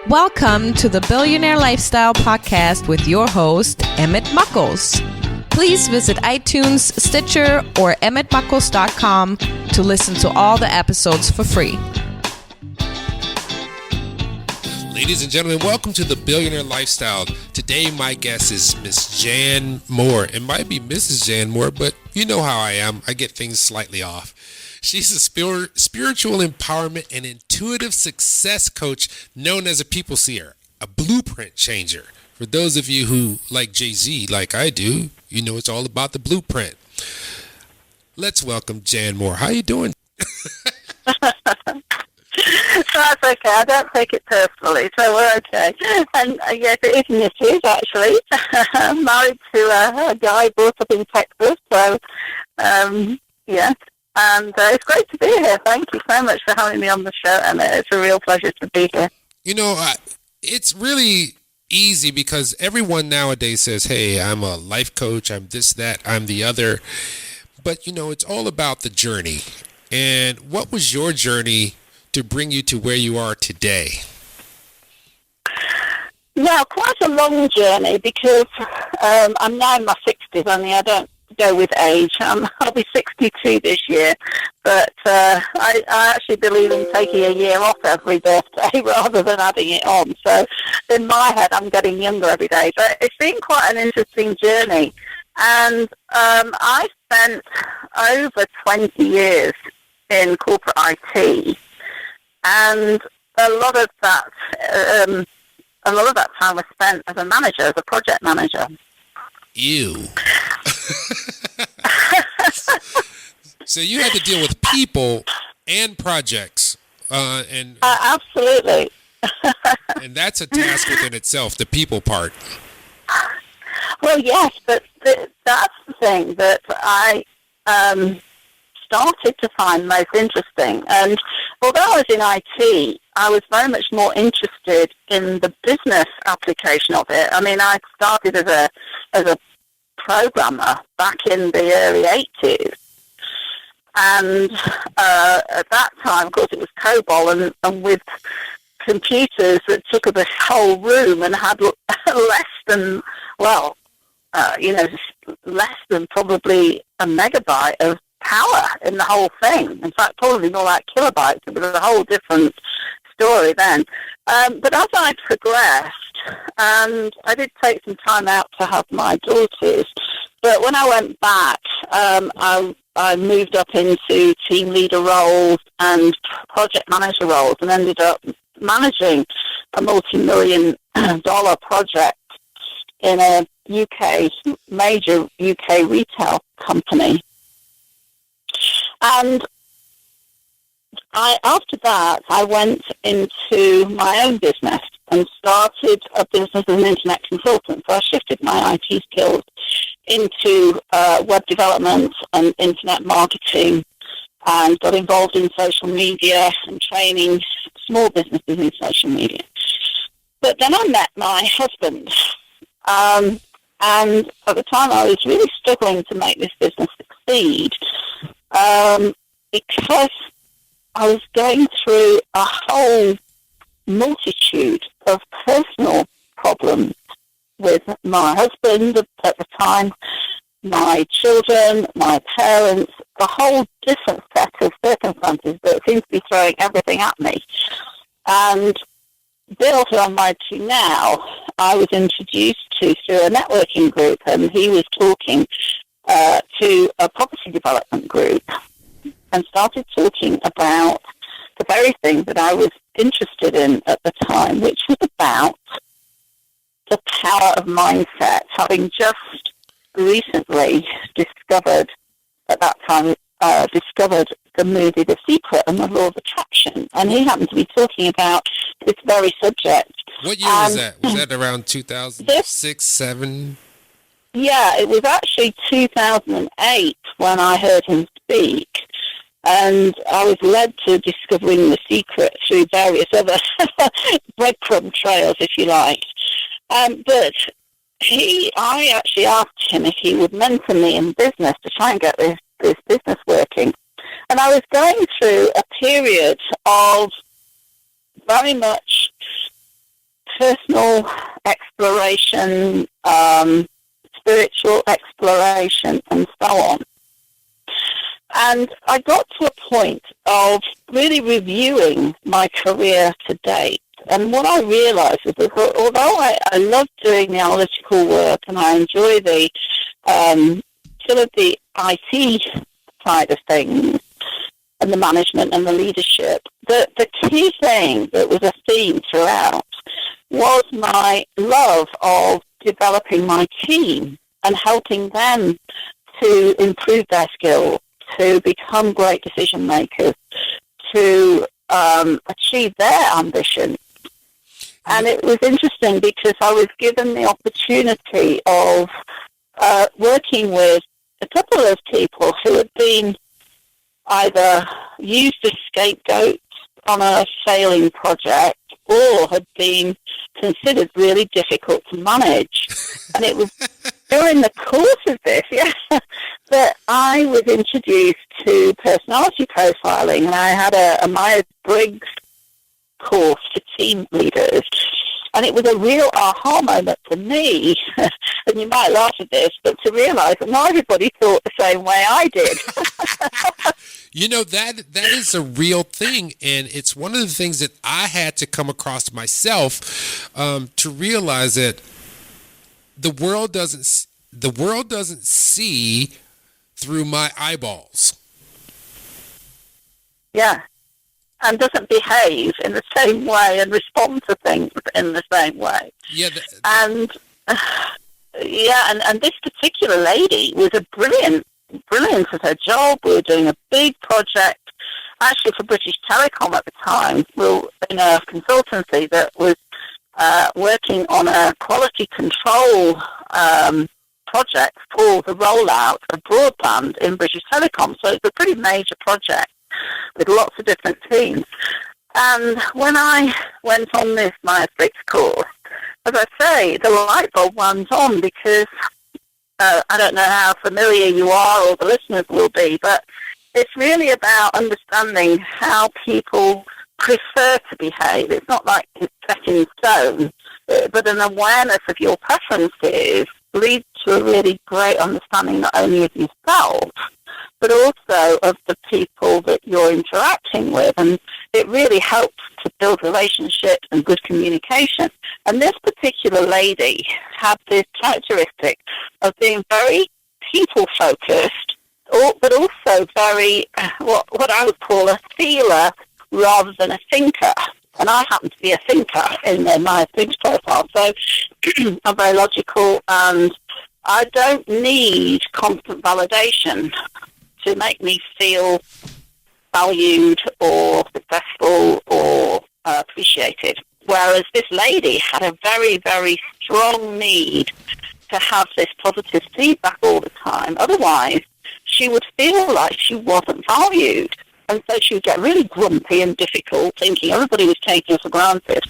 Welcome to the Billionaire Lifestyle Podcast with your host, Emmett Muckles. Please visit iTunes, Stitcher, or emmettmuckles.com to listen to all the episodes for free. Ladies and gentlemen, welcome to the Billionaire Lifestyle. Today, my guest is Miss Jan Moore. It might be Mrs. Jan Moore, but you know how I am. I get things slightly off. She's a spiritual empowerment and intuitive success coach known as a people seer, a blueprint changer. For those of you who like Jay-Z, like I do, you know it's all about the blueprint. Let's welcome Jan Moore. How you doing? That's okay. I don't take it personally, so we're okay. And yes, it is Mrs. actually. I'm married to a guy brought up in Texas, so yes. And it's great to be here. Thank you so much for having me on the show, and it's a real pleasure to be here. You know, it's really easy because everyone nowadays says, hey, I'm a life coach, I'm this, that, I'm the other. But, you know, it's all about the journey. And what was your journey to bring you to where you are today? Now, quite a long journey because I'm now in my 60s, only I don't go with age. I'll be 62 this year, but I actually believe in taking a year off every birthday rather than adding it on. So in my head, I'm getting younger every day. But it's been quite an interesting journey. And I spent over 20 years in corporate IT. And a lot of that time was spent as a manager, as a project manager. Ew. So you had to deal with people and projects, and absolutely. And that's a task within itself, the people part. Well, yes, but that's the thing that I started to find most interesting. And although I was in IT, I was very much more interested in the business application of it. I mean, I started as a programmer back in the early 80s. And at that time, of course, it was COBOL and with computers that took up a whole room and had less than probably a megabyte of power in the whole thing. In fact, probably more like kilobytes. It was a whole different story then. But as I progressed, and I did take some time out to have my daughters, but when I went back, I moved up into team leader roles and project manager roles and ended up managing a multi-million-dollar project in a major UK retail company. And after that, I went into my own business and started a business as an internet consultant. So I shifted my IT skills into web development and internet marketing and got involved in social media and training small businesses in social media. But then I met my husband. And at the time, I was really struggling to make this business succeed because I was going through a whole multitude of personal problems with my husband at the time, my children, my parents, a whole different set of circumstances that seemed to be throwing everything at me. And Bill, who I'm married to now, I was introduced to through a networking group, and he was talking to a property development group and started talking about the very thing that I was interested in at the time, which was about the power of mindset, having just recently discovered the movie The Secret and the Law of Attraction. And he happened to be talking about this very subject. What year was that? Was that around 2006, 7? Yeah, it was actually 2008 when I heard him speak. And I was led to discovering The Secret through various other breadcrumb trails, if you like. But I actually asked him if he would mentor me in business to try and get this business working. And I was going through a period of very much personal exploration, spiritual exploration, and so on. And I got to a point of really reviewing my career to date. And what I realized is that although I love doing the analytical work and I enjoy the sort of the IT side of things and the management and the leadership, the key thing that was a theme throughout was my love of developing my team and helping them to improve their skills, to become great decision makers, to achieve their ambition. And it was interesting because I was given the opportunity of working with a couple of people who had been either used as scapegoats on a failing project or had been considered really difficult to manage. And it was during the course of this, that I was introduced to personality profiling, and I had a Myers-Briggs course for team leaders. And it was a real aha moment for me, and you might laugh at this, but to realize that not everybody thought the same way I did. You know, that is a real thing, and it's one of the things that I had to come across myself to realize that the world doesn't see through my eyeballs. Yeah. And doesn't behave in the same way and respond to things in the same way. Yeah. And this particular lady was brilliant at her job. We were doing a big project, actually for British Telecom at the time. We were in a consultancy that was working on a quality control project for the rollout of broadband in British Telecom. So it's a pretty major project with lots of different teams. And when I went on this Myers-Briggs course, as I say, the light bulb went on because I don't know how familiar you are or the listeners will be, but it's really about understanding how people prefer to behave. It's not like it's set in stone, but an awareness of your preferences leads to a really great understanding not only of yourself, but also of the people that you're interacting with. And it really helps to build relationships and good communication. And this particular lady had this characteristic of being very people-focused, but also very, what I would call a feeler rather than a thinker. And I happen to be a thinker in my Myers-Briggs profile. So I'm very logical, and I don't need constant validation to make me feel valued or successful or appreciated. Whereas this lady had a very, very strong need to have this positive feedback all the time. Otherwise, she would feel like she wasn't valued. And so she would get really grumpy and difficult, thinking everybody was taking her for granted.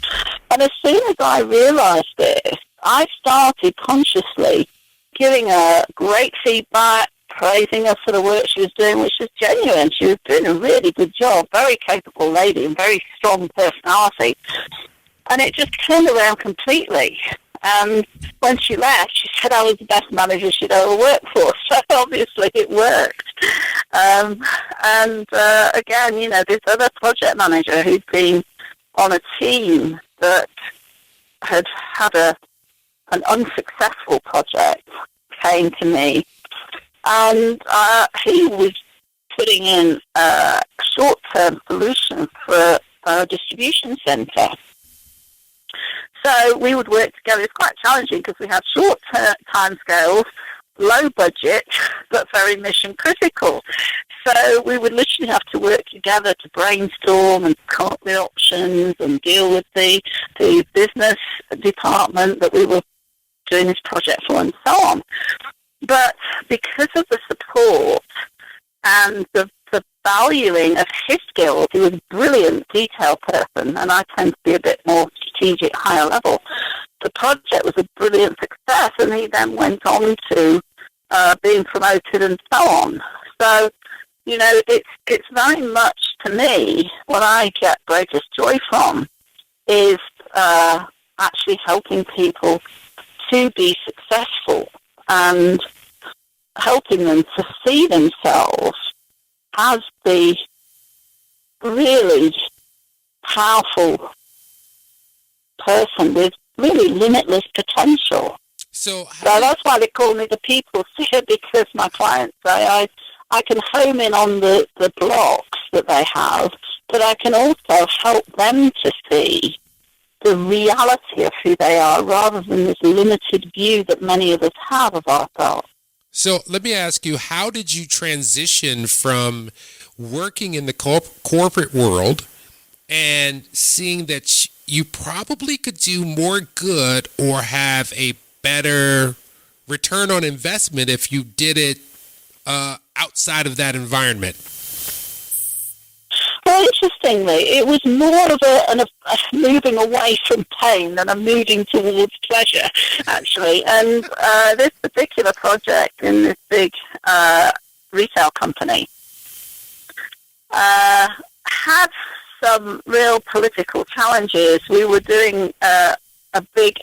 And as soon as I realised this, I started consciously giving her great feedback, praising her for the work she was doing, which was genuine. She was doing a really good job, very capable lady and very strong personality. And it just turned around completely. And when she left, she said I was the best manager she'd ever worked for. So obviously it worked. Again, you know, this other project manager who'd been on a team that had had an unsuccessful project came to me. And he was putting in a short-term solution for a distribution centre. So we would work together. It's quite challenging because we had short time scales, low budget, but very mission critical. So we would literally have to work together to brainstorm and come up with options and deal with the business department that we were doing this project for and so on. But because of the support and the valuing of his skills, he was a brilliant detail person, and I tend to be a bit more strategic, higher level. The project was a brilliant success, and he then went on to being promoted and so on. So, you know, it's very much, to me, what I get greatest joy from is actually helping people to be successful and helping them to see themselves as the really powerful person with really limitless potential. So that's why they call me the people seer, because my clients say I can home in on the blocks that they have, but I can also help them to see the reality of who they are rather than this limited view that many of us have of ourselves. So let me ask you, how did you transition from working in the corporate world and seeing that you probably could do more good or have a better return on investment if you did it outside of that environment? Well, interestingly, it was more of a moving away from pain than a moving towards pleasure, actually. And this particular project in this big retail company had some real political challenges. We were doing a big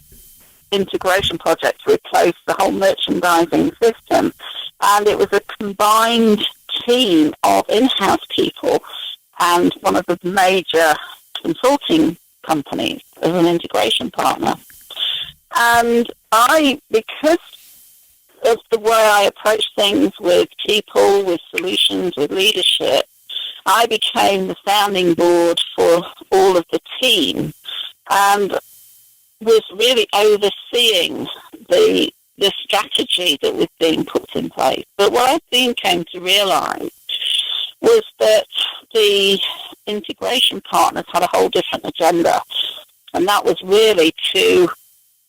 integration project to replace the whole merchandising system, and it was a combined team of in-house people and one of the major consulting companies as an integration partner. And because of the way I approach things with people, with solutions, with leadership, I became the sounding board for all of the team and was really overseeing the strategy that was being put in place. But what I soon came to realise was that the integration partners had a whole different agenda, and that was really to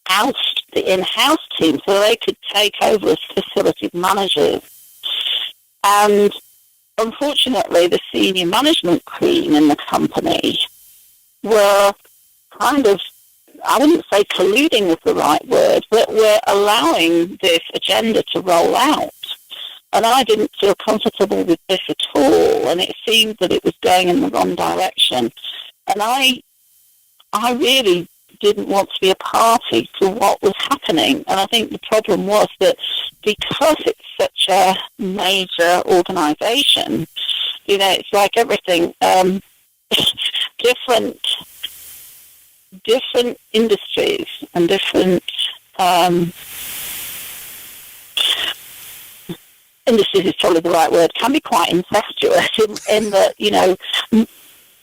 oust the in-house team so they could take over as facilities managers. And unfortunately, the senior management team in the company were kind of, I wouldn't say colluding is the right word, but were allowing this agenda to roll out. And I didn't feel comfortable with this at all, and it seemed that it was going in the wrong direction. And I really didn't want to be a party to what was happening. And I think the problem was that because it's such a major organisation, you know, it's like everything, different industries and different industries is probably the right word, can be quite incestuous in that, you know,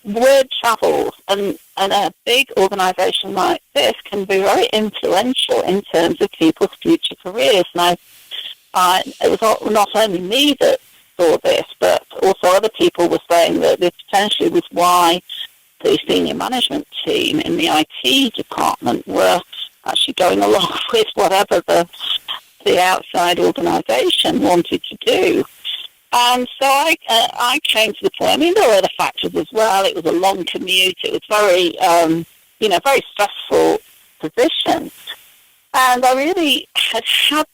word travels, and a big organisation like this can be very influential in terms of people's future careers. Now, it was not only me that saw this, but also other people were saying that this potentially was why the senior management team in the IT department were actually going along with whatever the outside organisation wanted to do. And so I came to the point, I mean, there were other factors as well. It was a long commute. It was very, very stressful position. And I really had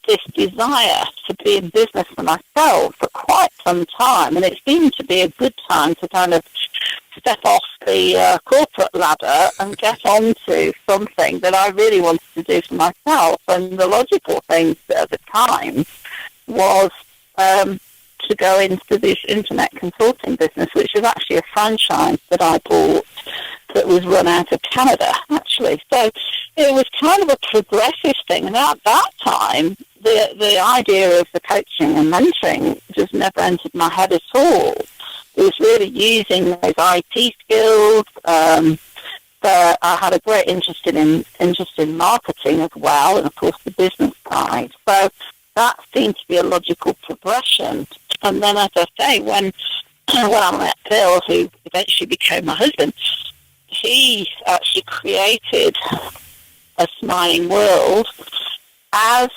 this desire to be in business for myself for quite some time. And it seemed to be a good time to kind of step off the corporate ladder and get onto something that I really wanted to do for myself. And the logical thing at the time was to go into this internet consulting business, which was actually a franchise that I bought that was run out of Canada, actually. So it was kind of a progressive thing. And at that time, the idea of the coaching and mentoring just never entered my head at all. It was really using those IT skills. But I had a great interest in marketing as well, and of course the business side. So that seemed to be a logical progression. And then, as I say, when I met Bill, who eventually became my husband, he actually created a Smiling World as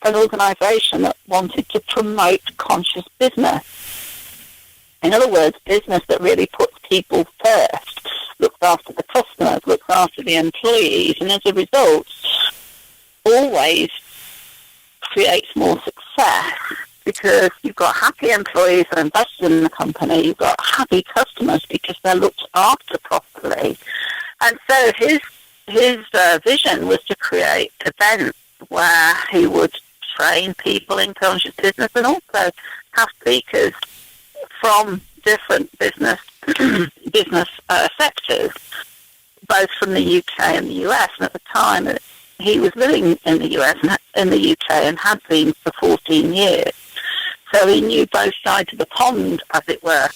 an organisation that wanted to promote conscious business. In other words, business that really puts people first, looks after the customers, looks after the employees, and as a result, always creates more success because you've got happy employees that are invested in the company, you've got happy customers because they're looked after properly. And so his vision was to create events where he would train people in conscious business and also have speakers from different business sectors, both from the UK and the US. And at the time, he was living in the US and in the UK and had been for 14 years. So he knew both sides of the pond, as it were.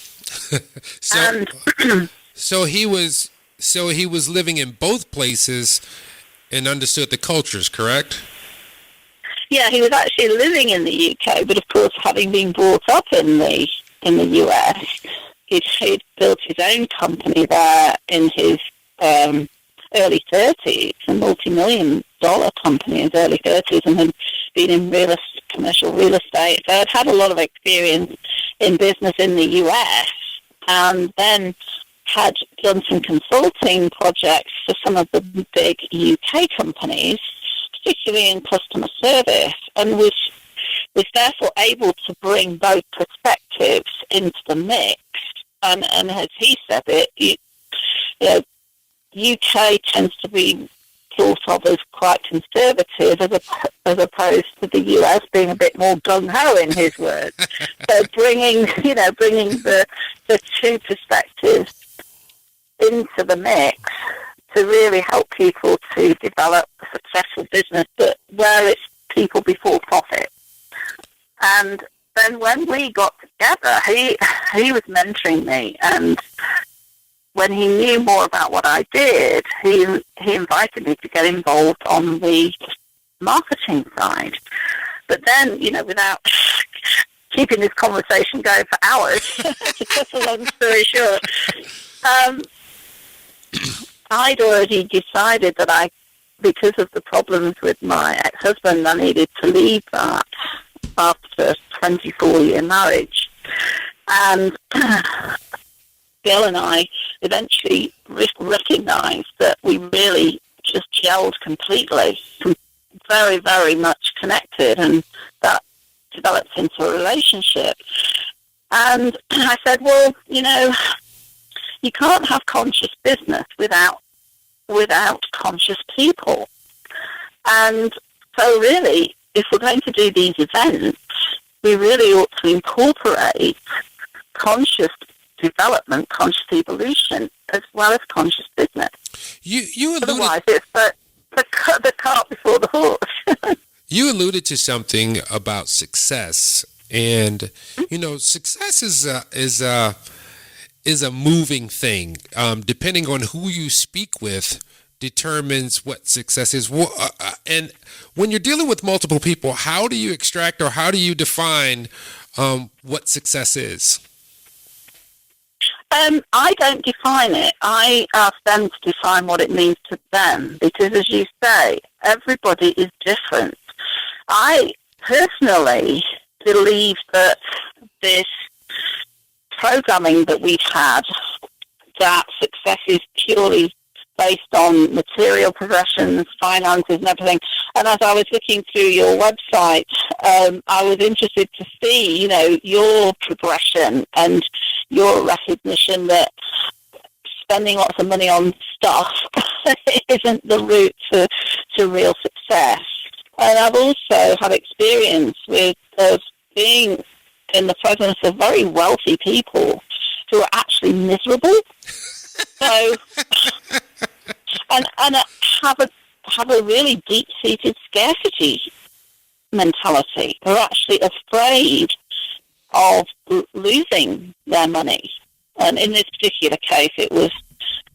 So he was living in both places and understood the cultures, correct? Yeah, he was actually living in the UK, but of course, having been brought up in the US, he'd built his own company there in his early 30s, a multi-million-dollar company in his early 30s, and had been in commercial real estate. So I'd had a lot of experience in business in the US, and then had done some consulting projects for some of the big UK companies, particularly in customer service, and was therefore able to bring both perspectives into the mix. And as he said it, UK tends to be thought of as quite conservative, as opposed to the US being a bit more gung-ho, in his words. So bringing the two perspectives into the mix to really help people to develop a successful business, but where it's people before profit. And then when we got together, he was mentoring me, and when he knew more about what I did, he invited me to get involved on the marketing side. But then, without keeping this conversation going for hours, to cut a long story short, I'd already decided that because of the problems with my ex-husband, I needed to leave that after a 24-year marriage. And Bill and I eventually recognized that we really just gelled completely, very, very much connected, and that developed into a relationship. And I said, well, you can't have conscious business without conscious people. And so really, if we're going to do these events, we really ought to incorporate conscious development, conscious evolution, as well as conscious business. Otherwise, it's the cart before the horse. You alluded to something about success, and success is a moving thing. Depending on who you speak with, determines what success is. And when you're dealing with multiple people, how do you extract or how do you define what success is? I don't define it. I ask them to define what it means to them, because, as you say, everybody is different. I personally believe that this programming that we've had, that success is purely based on material possessions, finances and everything. And as I was looking through your website, I was interested to see, your progression and your recognition that spending lots of money on stuff isn't the route to real success. And I've also had experience with being in the presence of very wealthy people who are actually miserable. So, and have a really deep-seated scarcity mentality. They're actually afraid of losing their money. And in this particular case, it was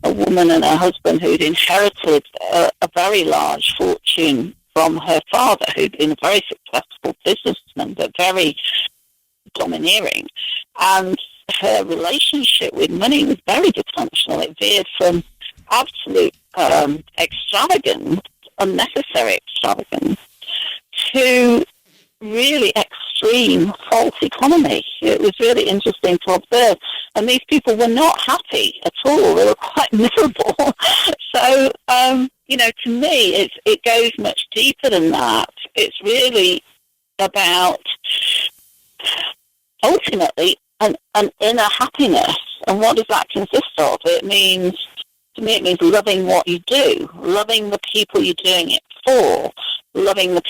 a woman and her husband who'd inherited a very large fortune from her father, who'd been a very successful businessman, but very domineering. And her relationship with money was very dysfunctional. It veered from absolute extravagance, unnecessary extravagance, to really extreme false economy. It was really interesting to observe. And these people were not happy at all. They were quite miserable. So, to me, it goes much deeper than that. It's really about, ultimately, an inner happiness. And what does that consist of? It means To me, it means loving what you do, loving the people you're doing it for, loving the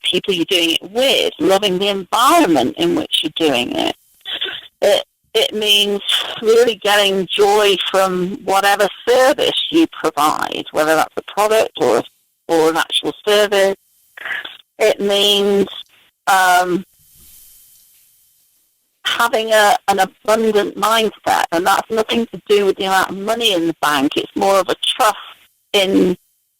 people you're doing it with, loving the environment in which you're doing it. It means really getting joy from whatever service you provide, whether that's a product or an actual service. It means having an abundant mindset, and that's nothing to do with the amount of money in the bank. It's more of a trust in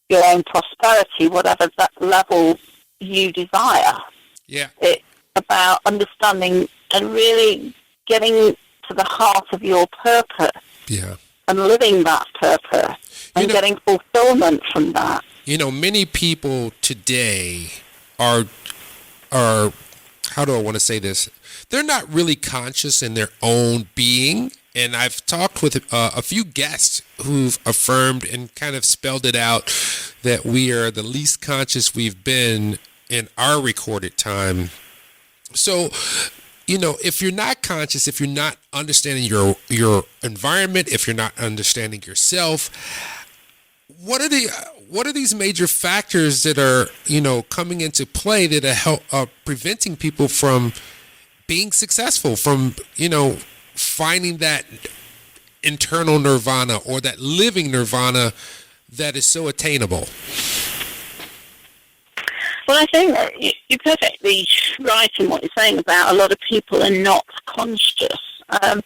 your own prosperity, whatever that level you desire. Yeah. It's about understanding and really getting to the heart of your purpose. Yeah. And living that purpose and getting fulfillment from that. Many people today are how do I want to say this? They're not really conscious in their own being. And I've talked with a few guests who've affirmed and kind of spelled it out that we are the least conscious we've been in our recorded time. So, if you're not conscious, if you're not understanding your environment, if you're not understanding yourself, what are these major factors that are, coming into play that are preventing people from being successful, from, finding that internal nirvana or that living nirvana that is so attainable? Well, I think that you're perfectly right in what you're saying about a lot of people are not conscious. And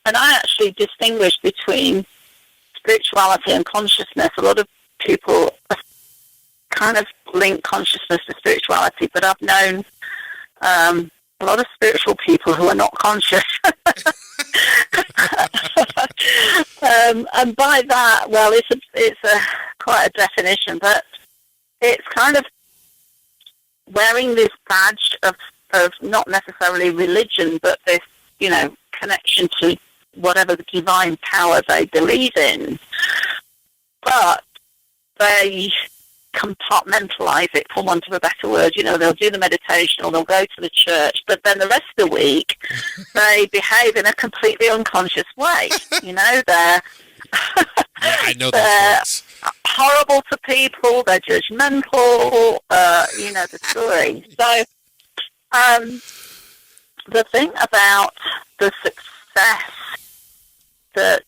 I actually distinguish between spirituality and consciousness. A lot of people kind of link consciousness to spirituality, but I've known a lot of spiritual people who are not conscious. And by that, well, it's quite a definition, but it's kind of wearing this badge of not necessarily religion, but this, connection to whatever the divine power they believe in. But they compartmentalize it, for want of a better word. They'll do the meditation or they'll go to the church, but then the rest of the week they behave in a completely unconscious way. They're I know those horrible to people, they're judgmental, the story. So the thing about the success that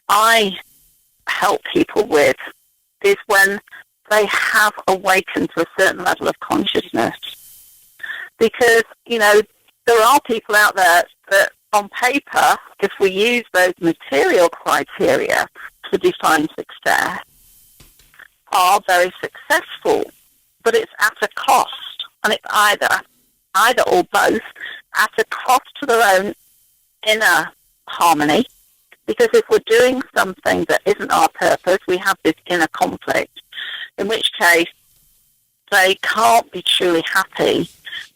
I help people with is when they have awakened to a certain level of consciousness. Because, there are people out there that on paper, if we use those material criteria to define success, are very successful, but it's at a cost, and it's either or both, at a cost to their own inner harmony, because if we're doing something that isn't our purpose, we have this inner conflict, in which case they can't be truly happy,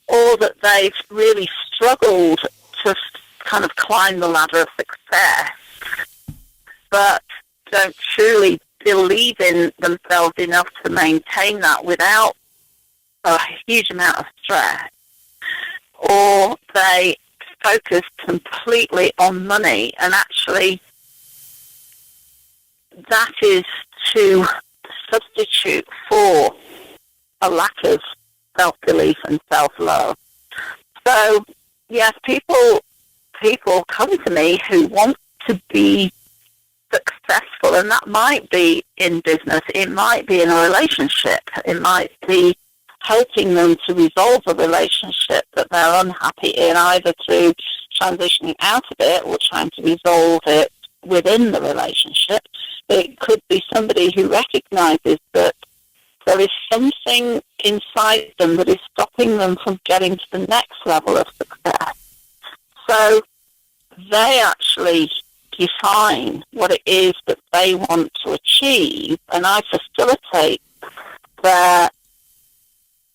or that they've really struggled to kind of climb the ladder of success, but don't truly believe in themselves enough to maintain that without a huge amount of stress, or they focus completely on money, and actually that is to substitute for a lack of self-belief and self-love. So, yes, people come to me who want to be successful, and that might be in business, it might be in a relationship, it might be helping them to resolve a relationship that they're unhappy in, either through transitioning out of it or trying to resolve it within the relationship. It could be somebody who recognizes that there is something inside them that is stopping them from getting to the next level of success. So they actually define what it is that they want to achieve, and I facilitate their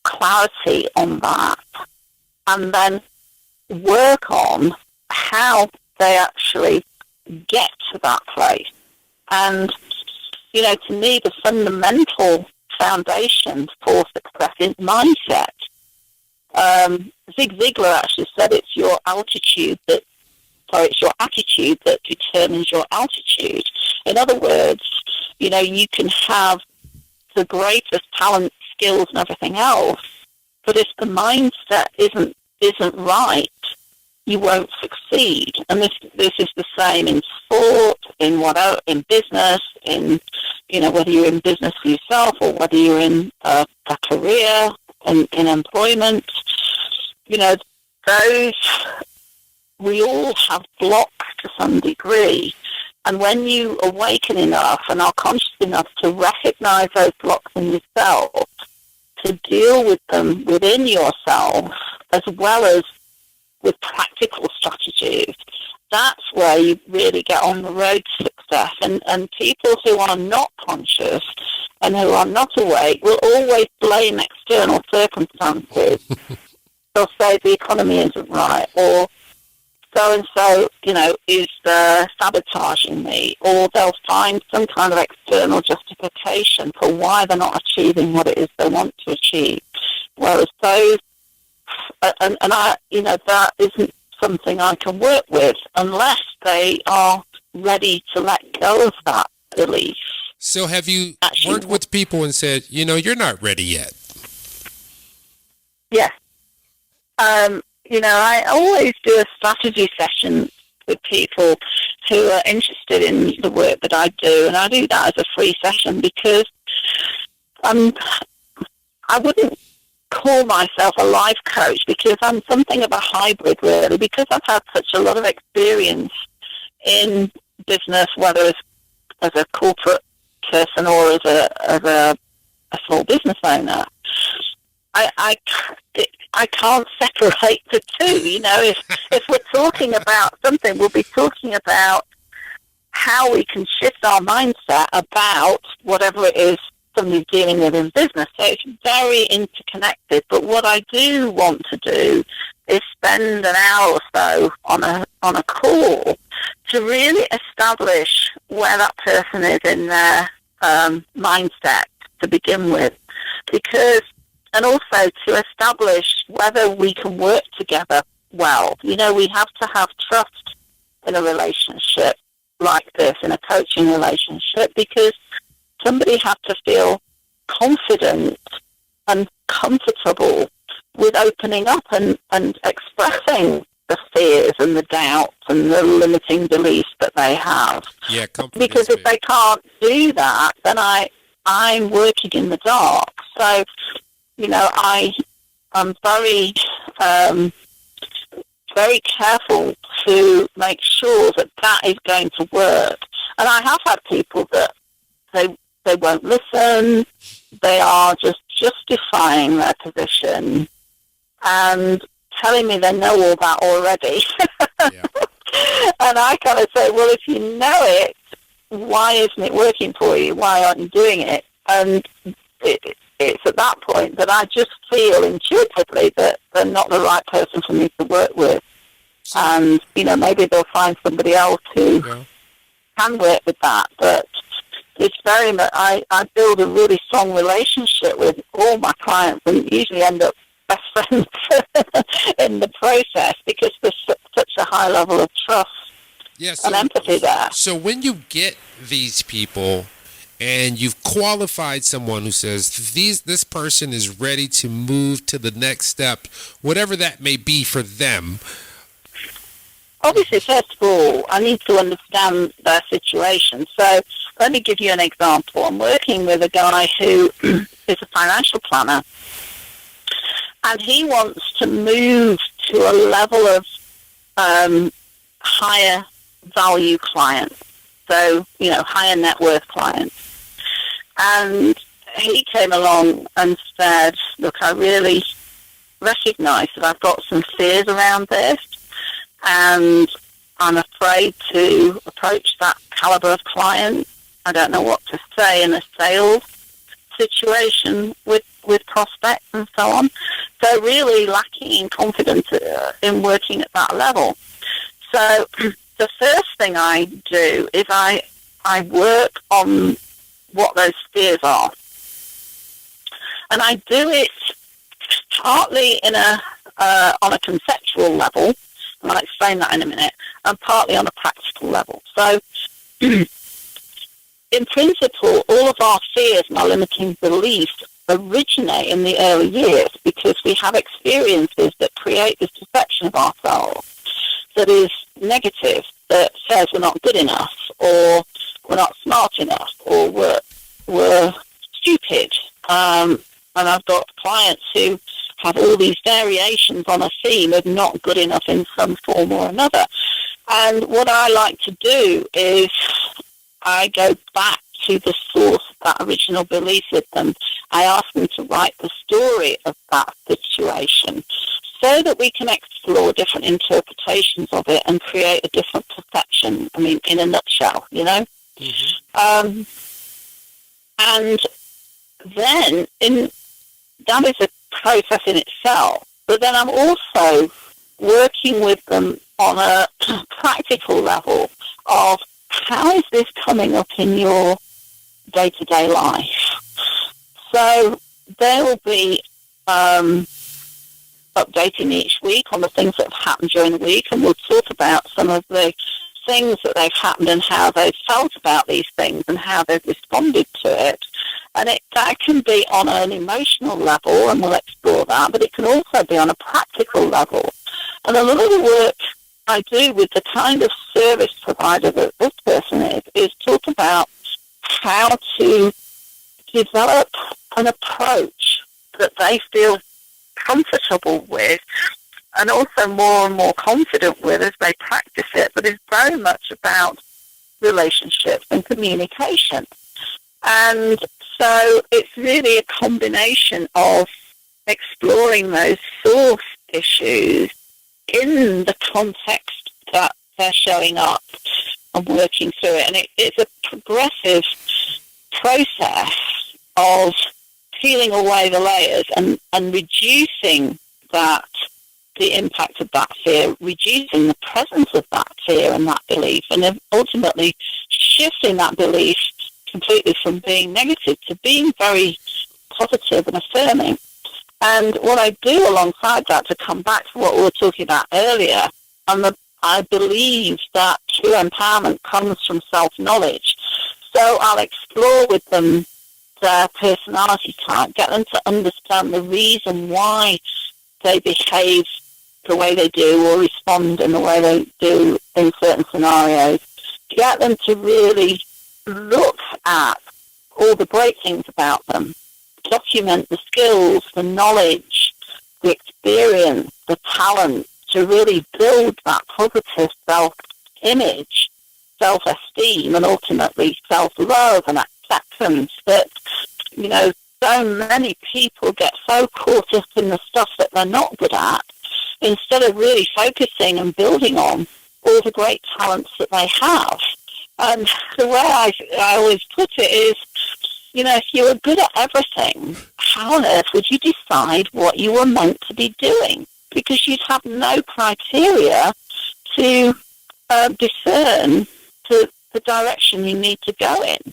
clarity on that, and then work on how they actually get to that place. And, to me, the fundamental foundation for success is mindset. Zig Ziglar actually said it's your attitude that determines your altitude. In other words, you know, you can have the greatest talent, skills, and everything else, but if the mindset isn't right, you won't succeed. And this is the same in sport, in business, in, you know, whether you're in business for yourself or whether you're in a career, in employment. You know, we all have blocks to some degree. And when you awaken enough and are conscious enough to recognize those blocks in yourself, to deal with them within yourself, as well as with practical strategies, that's where you really get on the road to success. And people who are not conscious and who are not awake will always blame external circumstances. They'll say the economy isn't right, or so-and-so, you know, is sabotaging me, or they'll find some kind of external justification for why they're not achieving what it is they want to achieve. Whereas those, and I, you know, that isn't something I can work with unless they are ready to let go of that belief. So have you worked with people and said, you know, you're not ready yet? Yes. You know, I always do a strategy session with people who are interested in the work that I do, and I do that as a free session because I wouldn't call myself a life coach because I'm something of a hybrid, really, because I've had such a lot of experience in business, whether as a corporate person or as a small business owner. I can't separate the two. You know, if we're talking about something, we'll be talking about how we can shift our mindset about whatever it is somebody's dealing with in business. So it's very interconnected. But what I do want to do is spend an hour or so on a call to really establish where that person is in their mindset to begin with, and also to establish whether we can work together well. You know, we have to have trust in a relationship like this, in a coaching relationship, because somebody has to feel confident and comfortable with opening up and expressing the fears and the doubts and the limiting beliefs that they have. Yeah, because if they can't do that, then I'm working in the dark. So, you know, I'm very, very careful to make sure that is going to work. And I have had people that they won't listen. They are just justifying their position and telling me they know all that already. Yeah. And I kind of say, well, if you know it, why isn't it working for you? Why aren't you doing it? And it's at that point that I just feel intuitively that they're not the right person for me to work with. And, you know, maybe they'll find somebody else who can work with that. But it's very much, I build a really strong relationship with all my clients and usually end up best friends in the process because there's such a high level of trust and empathy there. So when you get these people and you've qualified someone who says this person is ready to move to the next step, whatever that may be for them. Obviously, first of all, I need to understand their situation. So let me give you an example. I'm working with a guy who is a financial planner, and he wants to move to a level of higher value clients, so, you know, higher net worth clients. And he came along and said, look, I really recognize that I've got some fears around this, and I'm afraid to approach that caliber of client. I don't know what to say in a sales situation with prospects and so on. So really lacking in confidence in working at that level. So the first thing I do is I work on what those fears are. And I do it partly in on a conceptual level, and I'll explain that in a minute, and partly on a practical level. So in principle, all of our fears and our limiting beliefs originate in the early years because we have experiences that create this perception of ourselves that is negative, that says we're not good enough, or we're not smart enough, or we're stupid. And I've got clients who have all these variations on a theme of not good enough in some form or another. And what I like to do is I go back to the source of that original belief with them. I ask them to write the story of that situation so that we can explore different interpretations of it and create a different perception. I mean, in a nutshell, you know? Mm-hmm. And then that is a process in itself. But then I'm also working with them on a practical level of how is this coming up in your day-to-day life. So they will be updating me each week on the things that have happened during the week, and we'll talk about some of the things that they've happened and how they've felt about these things and how they've responded to it. And that can be on an emotional level, and we'll explore that, but it can also be on a practical level. And a lot of the work I do with the kind of service provider that this person is talk about how to develop an approach that they feel comfortable with and also more and more confident with as they practice it, but it's very much about relationships and communication. And so it's really a combination of exploring those source issues in the context that they're showing up and working through it. And it's a progressive process of peeling away the layers and reducing the impact of that fear, reducing the presence of that fear and that belief, and then ultimately shifting that belief completely from being negative to being very positive and affirming. And what I do alongside that, to come back to what we were talking about earlier, I believe that true empowerment comes from self-knowledge. So I'll explore with them their personality type, get them to understand the reason why they behave the way they do or respond in the way they do in certain scenarios, get them to really look at all the great things about them, document the skills, the knowledge, the experience, the talent, to really build that positive self-image, self-esteem, and ultimately self-love and acceptance that, you know, so many people get so caught up in the stuff that they're not good at, instead of really focusing and building on all the great talents that they have. And the way I always put it is, you know, if you were good at everything, how on earth would you decide what you were meant to be doing? Because you'd have no criteria to discern the direction you need to go in.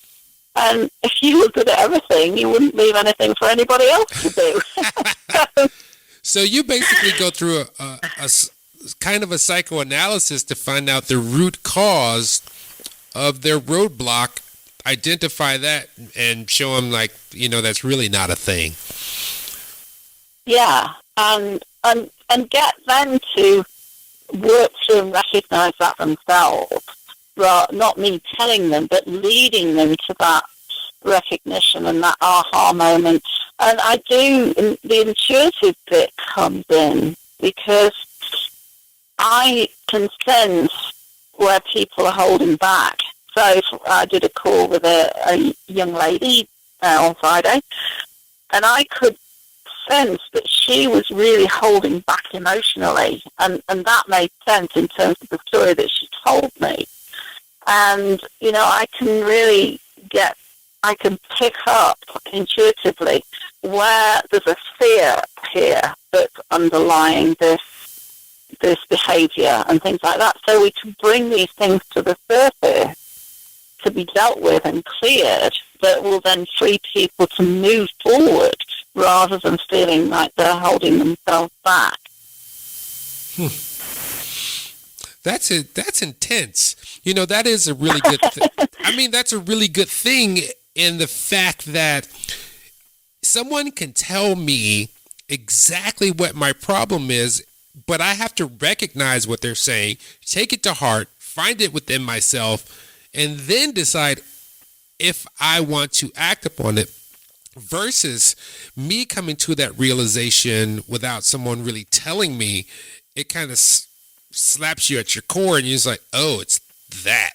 And if you were good at everything, you wouldn't leave anything for anybody else to do. So you basically go through a kind of a psychoanalysis to find out the root cause of their roadblock, identify that, and show them, like, you know, that's really not a thing. Yeah, and get them to work through and recognize that themselves. Not me telling them, but leading them to that recognition and that aha moment. And I do, the intuitive bit comes in because I can sense where people are holding back. So I did a call with a young lady on Friday, and I could sense that she was really holding back emotionally, and that made sense in terms of the story that she told me. And, you know, I can really pick up intuitively where there's a fear here that's underlying this behavior and things like that. So we can bring these things to the surface to be dealt with and cleared, that will then free people to move forward rather than feeling like they're holding themselves back. That's intense. That is a really good I mean, that's a really good thing in the fact that someone can tell me exactly what my problem is, but I have to recognize what they're saying, take it to heart, find it within myself, and then decide if I want to act upon it, versus me coming to that realization without someone really telling me. It kind of slaps you at your core and you're just like, oh, it's that.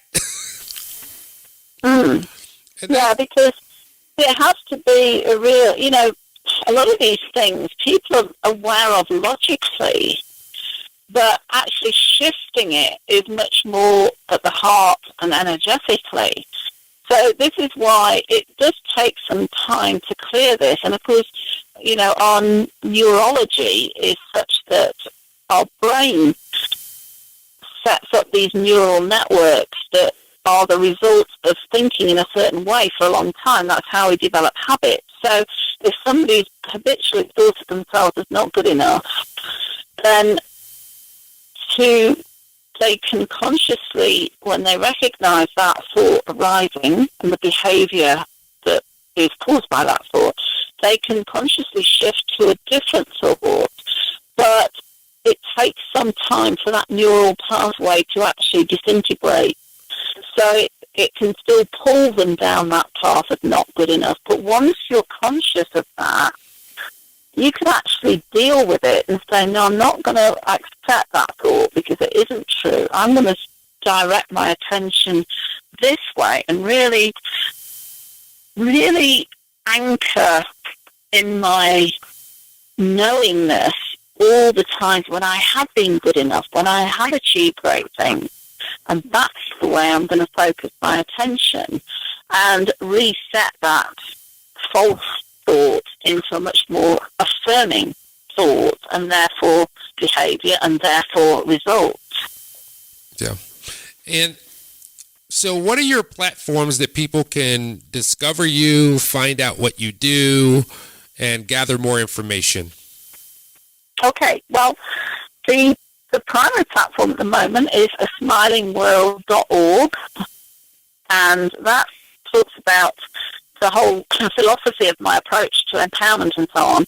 Yeah, because there has to be a real, a lot of these things people are aware of logically, but actually shifting it is much more at the heart and energetically. So this is why it does take some time to clear this. And of course, our neurology is such that our brain sets up these neural networks that are the result of thinking in a certain way for a long time. That's how we develop habits. So if somebody's habitually thought of themselves as not good enough, then they can consciously, when they recognize that thought arising and the behavior that is caused by that thought, they can consciously shift to a different thought. But it takes some time for that neural pathway to actually disintegrate. So it can still pull them down that path of not good enough. But once you're conscious of that, you can actually deal with it and say, no, I'm not going to accept that thought because it isn't true. I'm going to direct my attention this way and really, really anchor in my knowingness all the times when I have been good enough, when I have achieved great things. And that's the way I'm going to focus my attention and reset that false thought into a much more affirming thought, and therefore behavior, and therefore results. Yeah. And so what are your platforms that people can discover you, find out what you do, and gather more information? Okay, well, the primary platform at the moment is asmilingworld.org, and that talks about the whole philosophy of my approach to empowerment and so on.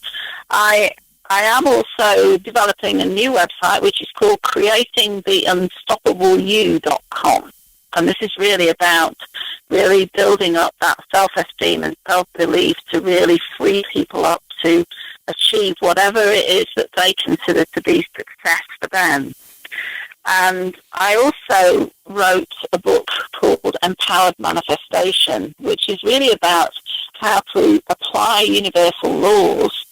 I am also developing a new website which is called creatingtheunstoppableyou.com, and this is really about really building up that self-esteem and self-belief to really free people up to achieve whatever it is that they consider to be success for them. And I also wrote a book called Empowered Manifestation, which is really about how to apply universal laws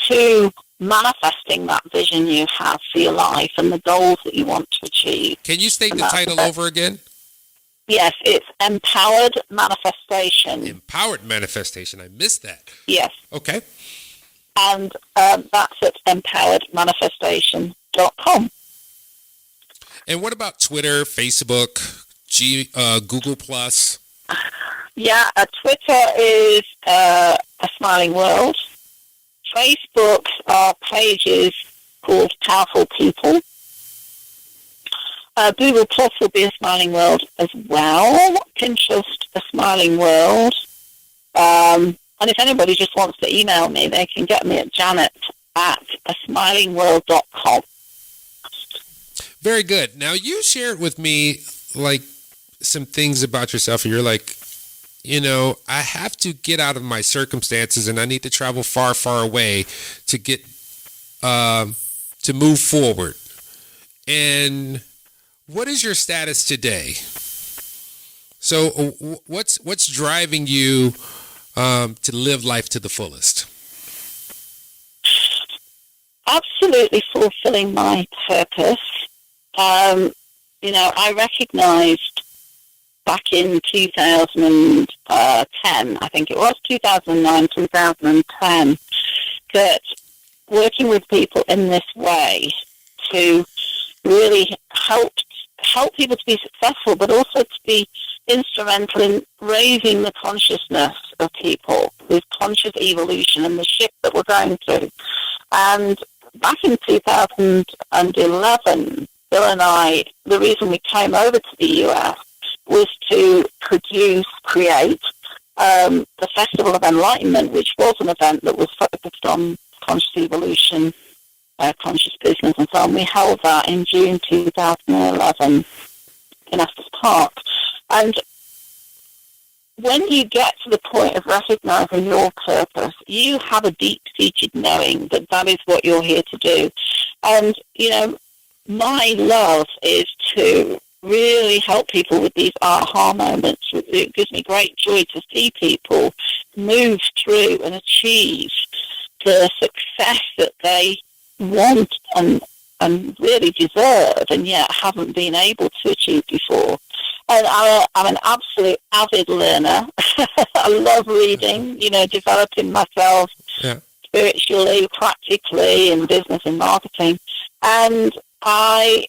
to manifesting that vision you have for your life and the goals that you want to achieve. Can you state the title over again? Yes, it's Empowered Manifestation. Empowered Manifestation. I missed that. Yes. Okay. And that's at empoweredmanifestation.com. And what about Twitter, Facebook, Google Plus? Yeah, Twitter is A Smiling World. Facebook are pages called Powerful People. Google Plus will be A Smiling World as well. Pinterest, A Smiling World. And if anybody just wants to email me, they can get me at janet@asmilingworld.com. Very good. Now, you shared with me, some things about yourself, and you're like, I have to get out of my circumstances, and I need to travel far, far away to get, to move forward. And what is your status today? So what's driving you to live life to the fullest? Absolutely fulfilling my purpose. I recognized back in 2010, I think it was 2009, 2010, that working with people in this way to really help people to be successful, but also to be instrumental in raising the consciousness of people with conscious evolution and the shift that we're going through. And back in 2011, Bill and I, the reason we came over to the US was to create the Festival of Enlightenment, which was an event that was focused on conscious evolution, conscious business, and so on. We held that in June 2011 in Estes Park. And when you get to the point of recognizing your purpose, you have a deep-seated knowing that that is what you're here to do. And, my love is to really help people with these aha moments. It gives me great joy to see people move through and achieve the success that they want and really deserve, and yet haven't been able to achieve before. And I'm an absolute avid learner. I love reading, developing myself spiritually, practically, in business and marketing. And I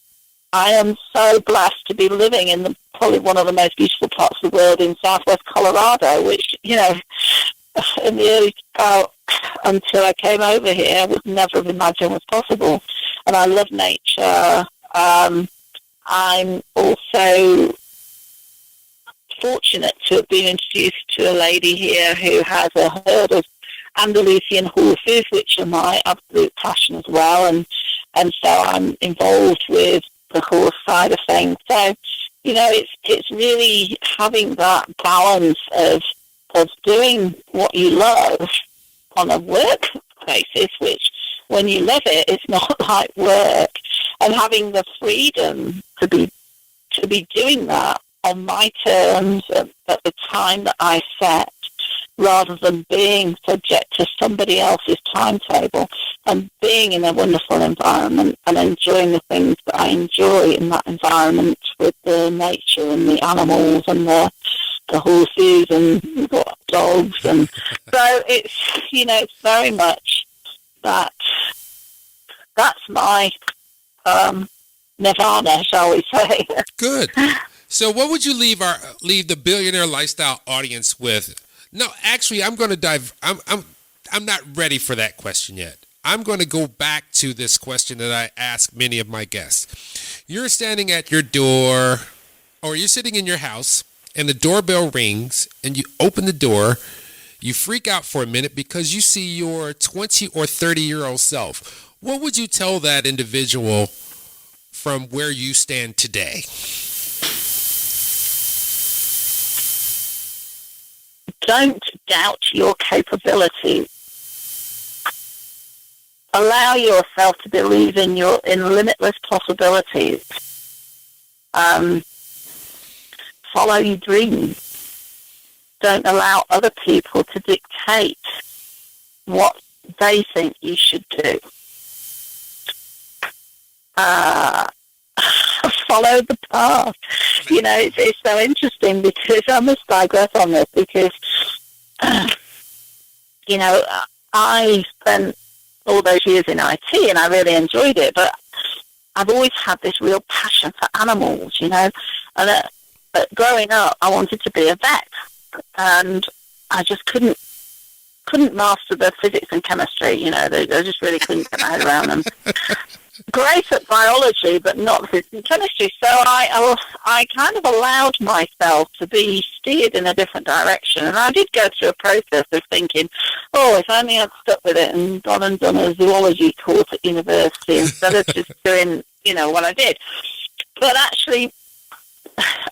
am so blessed to be living in probably one of the most beautiful parts of the world in Southwest Colorado, which, in the early until I came over here, I would never have imagined was possible. And I love nature. I'm also fortunate to have been introduced to a lady here who has a herd of Andalusian horses, which are my absolute passion as well. And so I'm involved with the horse side of things. So, it's really having that balance of doing what you love on a work basis, which when you love it, it's not like work, and having the freedom to be doing that on my terms at the time that I set, rather than being subject to somebody else's timetable, and being in a wonderful environment and enjoying the things that I enjoy in that environment with the nature and the animals and the horses, and we've got dogs, and so it's very much that's my nirvana, shall we say. Good. So what would you leave the Billionaire Lifestyle audience with? No, actually, I'm going to dive. I'm not ready for that question yet. I'm going to go back to this question that I ask many of my guests. You're standing at your door, or you're sitting in your house, and the doorbell rings, and you open the door. You freak out for a minute because you see your 20 or 30-year-old self. What would you tell that individual from where you stand today? Don't doubt your capabilities. Allow yourself to believe in limitless possibilities. Follow your dreams. Don't allow other people to dictate what they think you should do. Follow the path. It's so interesting because I must digress on this because, I spent all those years in IT and I really enjoyed it, but I've always had this real passion for animals, and growing up I wanted to be a vet, and I just couldn't master the physics and chemistry, I just really couldn't get my head around them. Great at biology, but not physics and chemistry. So I kind of allowed myself to be steered in a different direction. And I did go through a process of thinking, if only I'd stuck with it and gone and done a zoology course at university instead of just doing, what I did. But actually,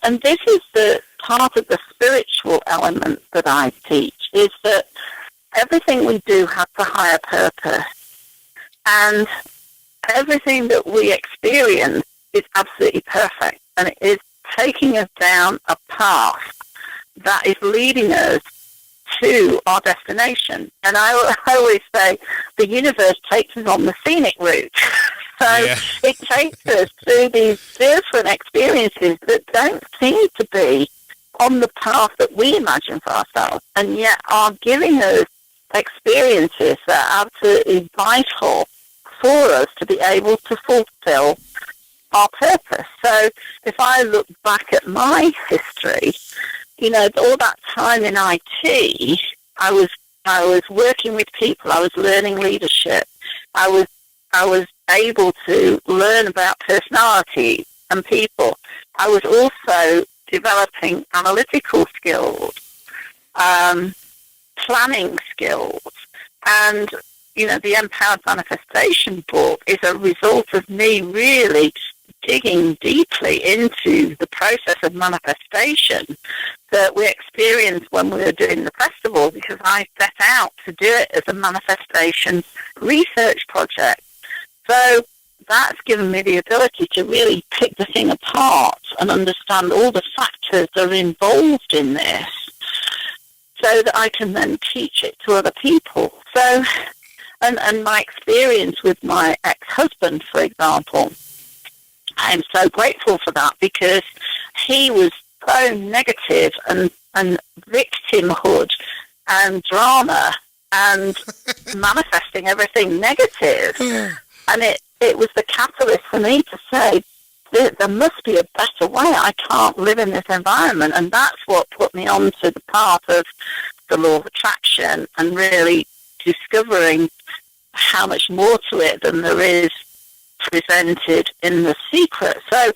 and this is the part of the spiritual element that I teach, is that everything we do has a higher purpose. And everything that we experience is absolutely perfect, and it is taking us down a path that is leading us to our destination. And I always say the universe takes us on the scenic route. It takes us through these different experiences that don't seem to be on the path that we imagine for ourselves, and yet are giving us experiences that are absolutely vital for us to be able to fulfill our purpose. So if I look back at my history, all that time in IT, I was working with people, I was learning leadership, I was able to learn about personality and people. I was also developing analytical skills, planning skills, and the Empowered Manifestation book is a result of me really digging deeply into the process of manifestation that we experienced when we were doing the festival, because I set out to do it as a manifestation research project. So that's given me the ability to really pick the thing apart and understand all the factors that are involved in this, so that I can then teach it to other people. So, and my experience with my ex-husband, for example, I'm so grateful for that, because he was so negative and victimhood and drama and manifesting everything negative. And it was the catalyst for me to say, there must be a better way. I can't live in this environment. And that's what put me on to the path of the law of attraction and really discovering how much more to it than there is presented in The Secret. So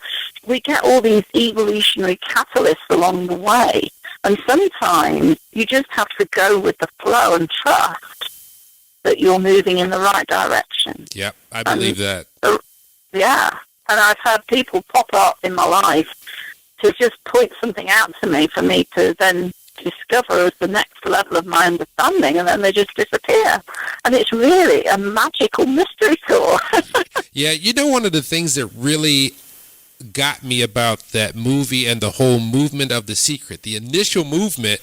we get all these evolutionary catalysts along the way, and sometimes you just have to go with the flow and trust that you're moving in the right direction. Yep, I believe that. Yeah, and I've had people pop up in my life to just point something out to me for me to then discover as the next level of my understanding, and then they just disappear. And it's really a magical mystery tour. Yeah, one of the things that really got me about that movie and the whole movement of The Secret, the initial movement,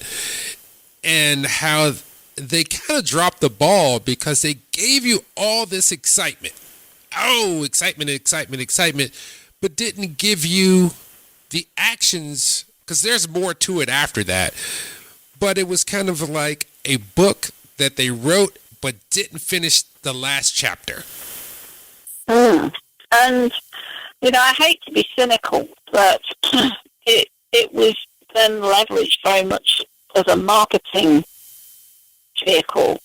and how they kind of dropped the ball because they gave you all this excitement. Oh, excitement, but didn't give you the actions, because there's more to it after that. But it was kind of like a book that they wrote but didn't finish the last chapter. And, I hate to be cynical, but it was then leveraged very much as a marketing vehicle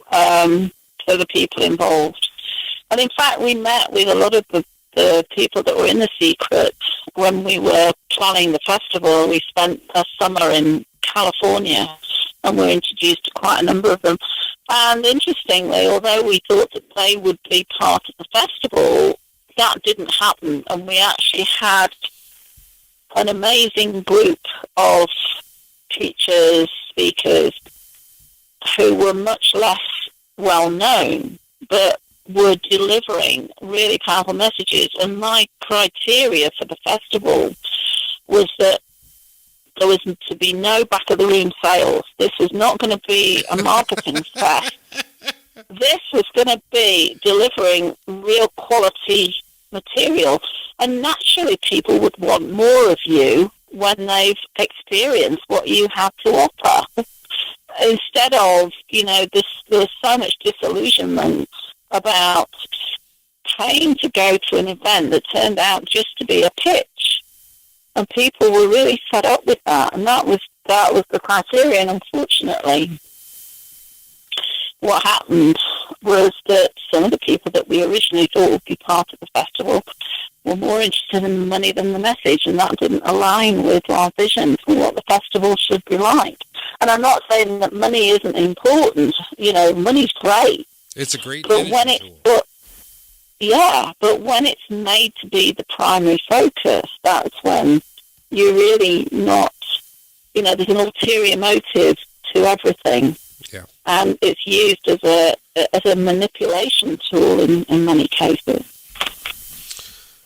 for the people involved. And in fact, we met with a lot of the people that were in The Secret when we were planning the festival. We spent a summer in California and were introduced to quite a number of them. And interestingly, although we thought that they would be part of the festival, that didn't happen. And we actually had an amazing group of teachers, speakers, who were much less well known, but were delivering really powerful messages. And my criteria for the festival was that there was to be no back of the room sales. This was not going to be a marketing fest. This was going to be delivering real quality material. And naturally people would want more of you when they've experienced what you have to offer. Instead of, there was so much disillusionment about paying to go to an event that turned out just to be a pitch. And people were really fed up with that. And that was the criteria. And unfortunately, what happened was that some of the people that we originally thought would be part of the festival were more interested in the money than the message, and that didn't align with our vision for what the festival should be like. And I'm not saying that money isn't important. Money's great. It's a great but when it's made to be the primary focus, that's when you're really not, there's an ulterior motive to everything. Yeah. And it's used as a manipulation tool in many cases.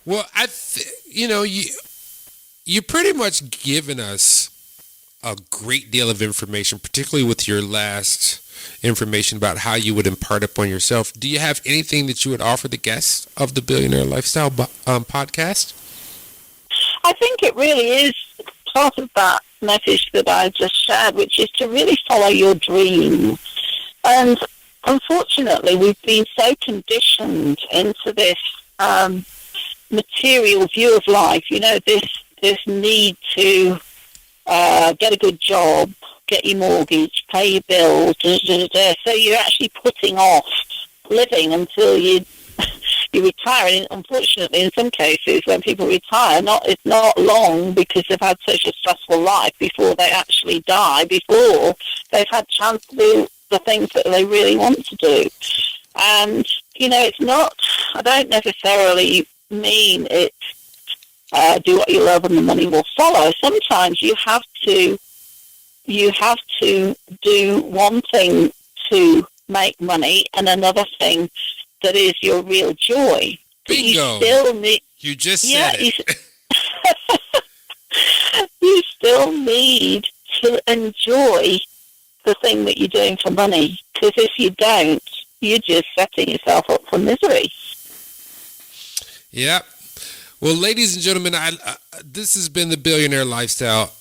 Well, you pretty much given us a great deal of information, particularly with your last information about how you would impart upon yourself. Do you have anything that you would offer the guests of the Billionaire Lifestyle podcast? I think it really is part of that message that I just shared, which is to really follow your dream. And unfortunately, we've been so conditioned into this material view of life, this need to get a good job, get your mortgage, pay your bills, So you're actually putting off living until you you retire. And unfortunately, in some cases, when people retire, it's not long because they've had such a stressful life before they actually die, before they've had chance to do the things that they really want to do. And, it's not, I don't necessarily mean it's do what you love and the money will follow. Sometimes you have to do one thing to make money and another thing that is your real joy. Bingo. You still need, you just said it. You still need to enjoy the thing that you're doing for money, because if you don't, you're just setting yourself up for misery. Yeah. Well, ladies and gentlemen, this has been the Billionaire Lifestyle.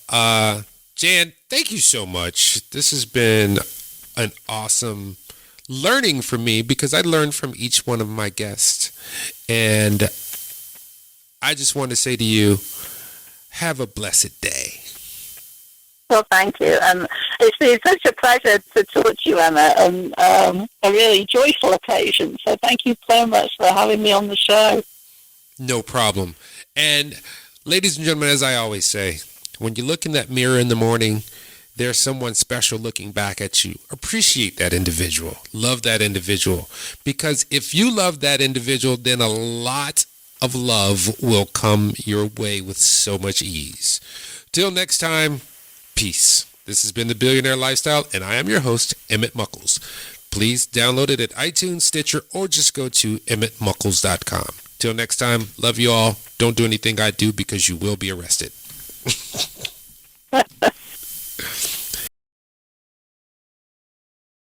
Jan, thank you so much. This has been an awesome learning for me, because I learned from each one of my guests. And I just want to say to you, have a blessed day. Well, thank you. And it's been such a pleasure to talk to you, Emma, and a really joyful occasion. So thank you so much for having me on the show. No problem. And ladies and gentlemen, as I always say, when you look in that mirror in the morning, there's someone special looking back at you. Appreciate that individual. Love that individual. Because if you love that individual, then a lot of love will come your way with so much ease. Till next time, peace. This has been the Billionaire Lifestyle, and I am your host, Emmett Muckles. Please download it at iTunes, Stitcher, or just go to emmettmuckles.com. Till next time, love you all. Don't do anything I do, because you will be arrested.